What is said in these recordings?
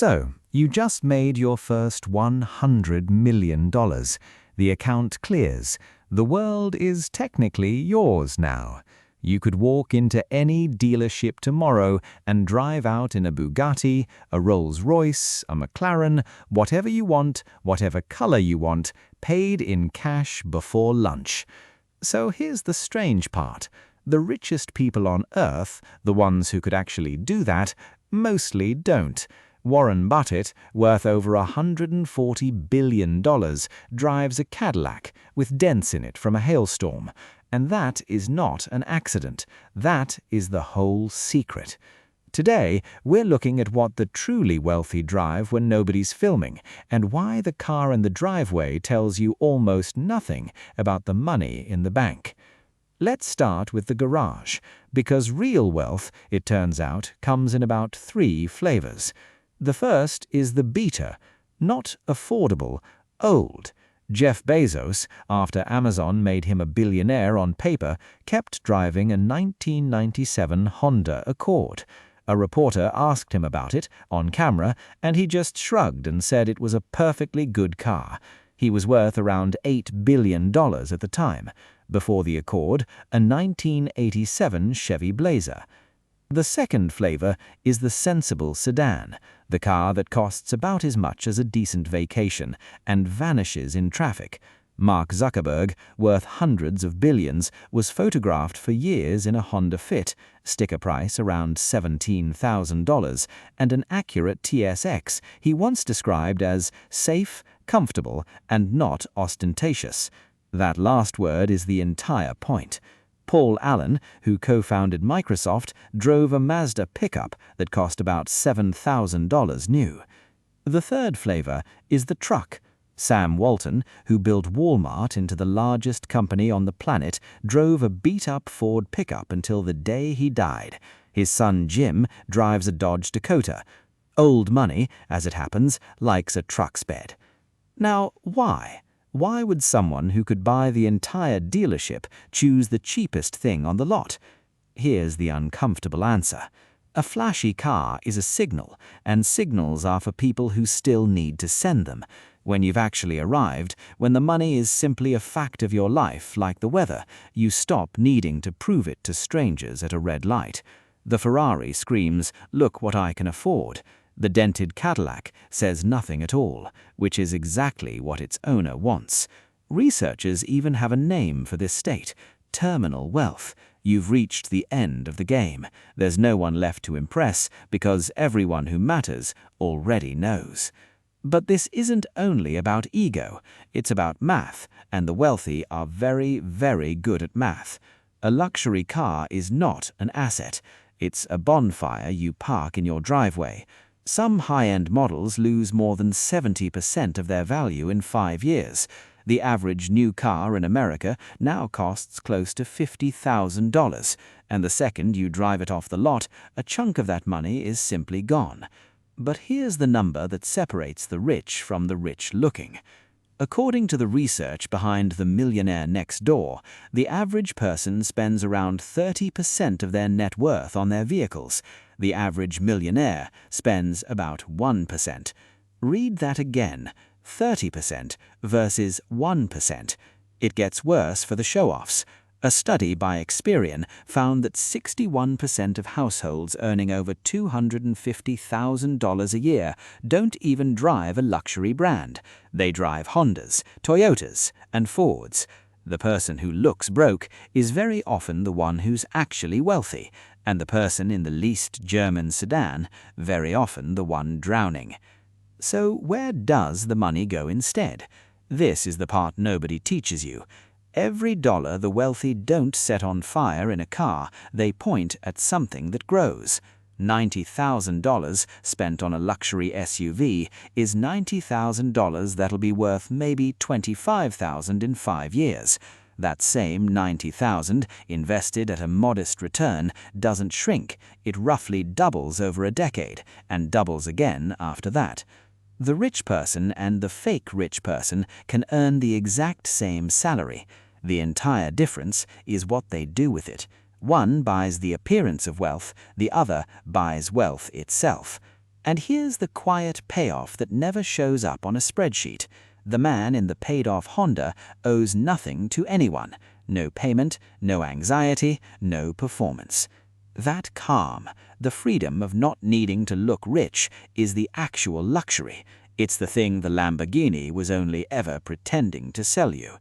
So, you just made your first $100 million. The account clears. The world is technically yours now. You could walk into any dealership tomorrow and drive out in a Bugatti, a Rolls-Royce, a McLaren, whatever you want, whatever color you want, paid in cash before lunch. So here's the strange part. The richest people on Earth, the ones who could actually do that, mostly don't. Warren Buffett, worth over $140 billion, drives a Cadillac with dents in it from a hailstorm. And that is not an accident. That is the whole secret. Today, we're looking at what the truly wealthy drive when nobody's filming, and why the car in the driveway tells you almost nothing about the money in the bank. Let's start with the garage, because real wealth, it turns out, comes in about 3 flavors. The first is the beta, not affordable, old. Jeff Bezos, after Amazon made him a billionaire on paper, kept driving a 1997 Honda Accord. A reporter asked him about it on camera, and he just shrugged and said it was a perfectly good car. He was worth around $8 billion at the time. Before the Accord, a 1987 Chevy Blazer. The second flavor is the sensible sedan, the car that costs about as much as a decent vacation and vanishes in traffic. Mark Zuckerberg, worth hundreds of billions, was photographed for years in a Honda Fit, sticker price around $17,000, and an accurate TSX he once described as safe, comfortable, and not ostentatious. That last word is the entire point. Paul Allen, who co-founded Microsoft, drove a Mazda pickup that cost about $7,000 new. The third flavor is the truck. Sam Walton, who built Walmart into the largest company on the planet, drove a beat-up Ford pickup until the day he died. His son Jim drives a Dodge Dakota. Old money, as it happens, likes a truck's bed. Now, why? Why would someone who could buy the entire dealership choose the cheapest thing on the lot? Here's the uncomfortable answer. A flashy car is a signal, and signals are for people who still need to send them. When you've actually arrived, when the money is simply a fact of your life, like the weather, you stop needing to prove it to strangers at a red light. The Ferrari screams, "Look what I can afford." The dented Cadillac says nothing at all, which is exactly what its owner wants. Researchers even have a name for this state: terminal wealth. You've reached the end of the game. There's no one left to impress because everyone who matters already knows. But this isn't only about ego. It's about math, and the wealthy are very, very good at math. A luxury car is not an asset. It's a bonfire you park in your driveway. Some high-end models lose more than 70% of their value in 5 years. The average new car in America now costs close to $50,000, and the second you drive it off the lot, a chunk of that money is simply gone. But here's the number that separates the rich from the rich-looking. According to the research behind The Millionaire Next Door, the average person spends around 30% of their net worth on their vehicles. The average millionaire spends about 1%. Read that again. 30% versus 1%. It gets worse for the show-offs. A study by Experian found that 61% of households earning over $250,000 a year don't even drive a luxury brand. They drive Hondas, Toyotas, and Fords. The person who looks broke is very often the one who's actually wealthy, and the person in the leased German sedan very often the one drowning. So where does the money go instead? This is the part nobody teaches you. Every dollar the wealthy don't set on fire in a car, they point at something that grows. $90,000 spent on a luxury SUV is $90,000 that'll be worth maybe $25,000 in 5 years. That same $90,000 invested at a modest return doesn't shrink. It roughly doubles over a decade and doubles again after that. The rich person and the fake rich person can earn the exact same salary. The entire difference is what they do with it. One buys the appearance of wealth, the other buys wealth itself. And here's the quiet payoff that never shows up on a spreadsheet. The man in the paid-off Honda owes nothing to anyone. No payment, no anxiety, no performance. That calm, the freedom of not needing to look rich, is the actual luxury. It's the thing the Lamborghini was only ever pretending to sell you.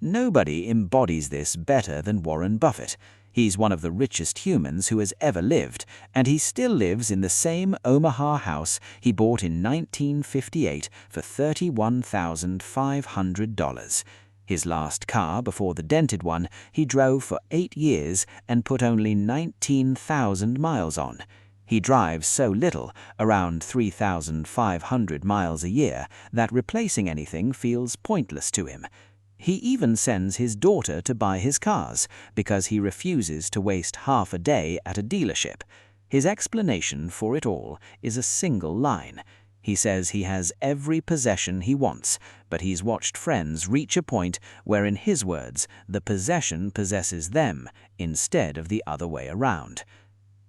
Nobody embodies this better than Warren Buffett. He's one of the richest humans who has ever lived, and he still lives in the same Omaha house he bought in 1958 for $31,500. His last car, before the dented one, he drove for 8 years and put only 19,000 miles on. He drives so little, around 3,500 miles a year, that replacing anything feels pointless to him. He even sends his daughter to buy his cars, because he refuses to waste half a day at a dealership. His explanation for it all is a single line. He says he has every possession he wants, but he's watched friends reach a point where, in his words, the possession possesses them instead of the other way around.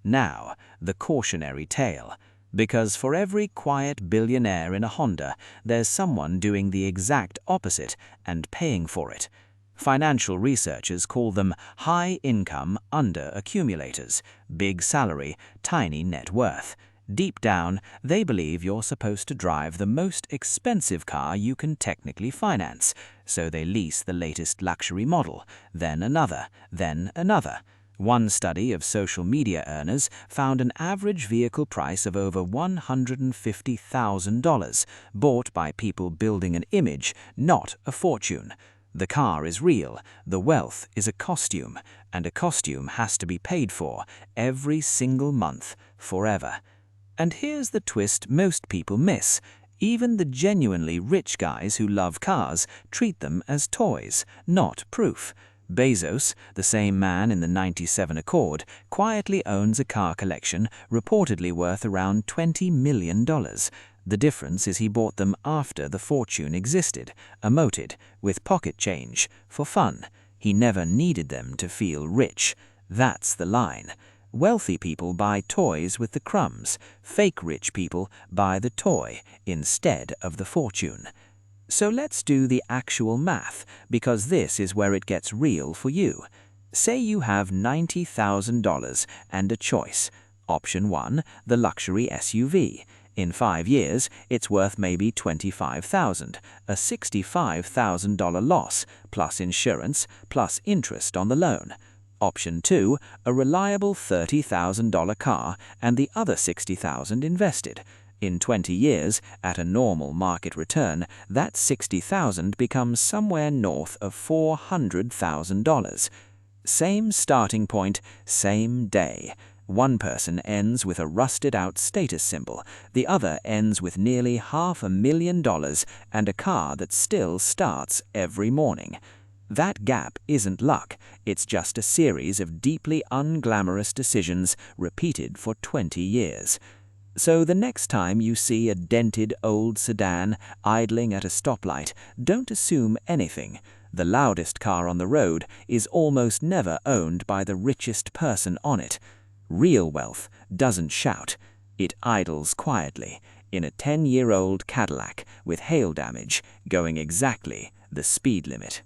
Now, the cautionary tale. Because for every quiet billionaire in a Honda, there's someone doing the exact opposite and paying for it. Financial researchers call them high-income under-accumulators, big salary, tiny net worth. Deep down, they believe you're supposed to drive the most expensive car you can technically finance, so they lease the latest luxury model, then another, then another. One study of social media earners found an average vehicle price of over $150,000, bought by people building an image, not a fortune. The car is real, the wealth is a costume, and a costume has to be paid for every single month, forever. And here's the twist most people miss. Even the genuinely rich guys who love cars treat them as toys, not proof. Bezos, the same man in the '97 Accord, quietly owns a car collection reportedly worth around $20 million. The difference is he bought them after the fortune existed, emoted, with pocket change, for fun. He never needed them to feel rich. That's the line. Wealthy people buy toys with the crumbs. Fake rich people buy the toy instead of the fortune. So let's do the actual math, because this is where it gets real for you. Say you have $90,000 and a choice. Option 1, the luxury SUV. In 5 years, it's worth maybe $25,000, a $65,000 loss, plus insurance, plus interest on the loan. Option 2, a reliable $30,000 car and the other $60,000 invested. In 20 years, at a normal market return, that $60,000 becomes somewhere north of $400,000. Same starting point, same day. One person ends with a rusted-out status symbol, the other ends with nearly $500,000 and a car that still starts every morning. That gap isn't luck, it's just a series of deeply unglamorous decisions repeated for 20 years. So the next time you see a dented old sedan idling at a stoplight, don't assume anything. The loudest car on the road is almost never owned by the richest person on it. Real wealth doesn't shout. It idles quietly in a 10-year-old Cadillac with hail damage going exactly the speed limit.